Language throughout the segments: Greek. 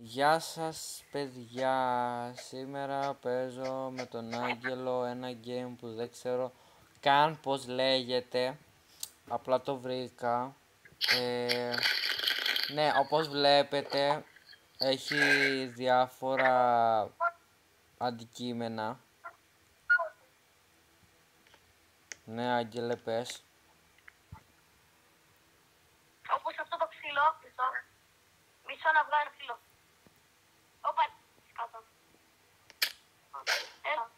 Γεια σας παιδιά, σήμερα παίζω με τον Άγγελο ένα game που δεν ξέρω καν πως λέγεται, απλά το βρήκα. Ναι, όπως βλέπετε έχει διάφορα αντικείμενα. Ναι Άγγελε πες. Όπως αυτό το ξύλο, μισό να βγάλω ένα ξύλο. Όπα, κάτω. Έλα,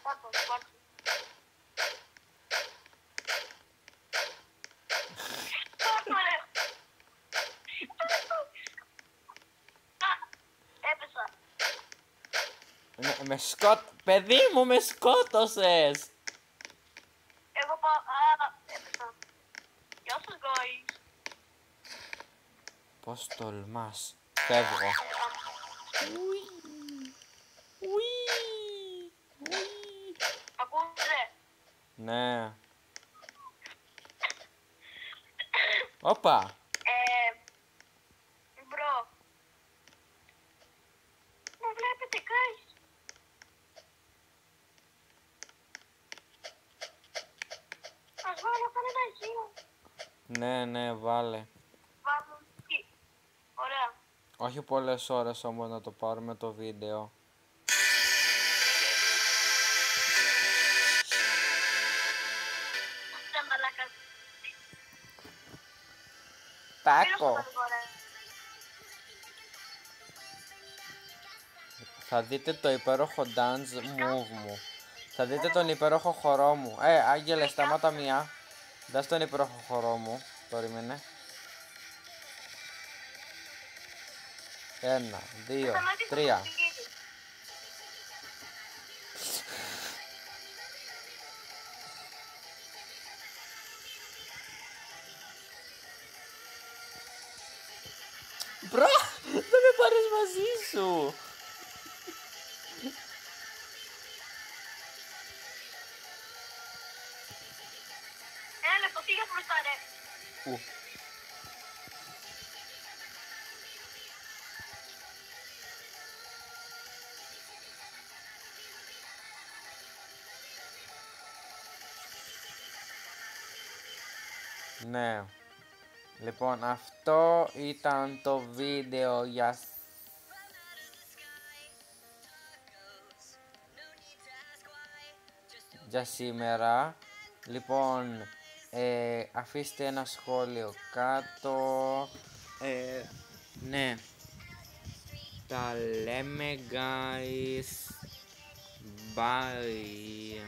κάτω, κάτω. Έπεσα. Ναι, παιδί μου με σκότωσες. Εγώ πάω, έπεσα. Γεια σας, guys. Πως τολμάς. Φεύγω. Ακούτε. Ναι. Όπα. Μπρο. Με βλέπετε, guys. Ας βάλω κανένα ηχείο. Ναι, βάλε. Βάλω εκεί. Ωραία. Όχι πολλές ώρες όμως να το πάρουμε το βίντεο. Δεν μαλάκα. Τάκο. Θα δείτε το υπέροχο dance move μου. Θα δείτε τον υπέροχο χορό μου. Άγγελε, σταμάτα μία. Δες τον υπέροχο χορό μου. Περίμενε. 1, 2, 3. Μπρο, δεν με πάρεις μαζί σου. Ένα λεπτό, πήγα μπροστά, ρε. Πού? Ναι. Λοιπόν, αυτό ήταν το βίντεο για σήμερα. Λοιπόν, αφήστε ένα σχόλιο κάτω. Ναι. Τα λέμε guys. Bye.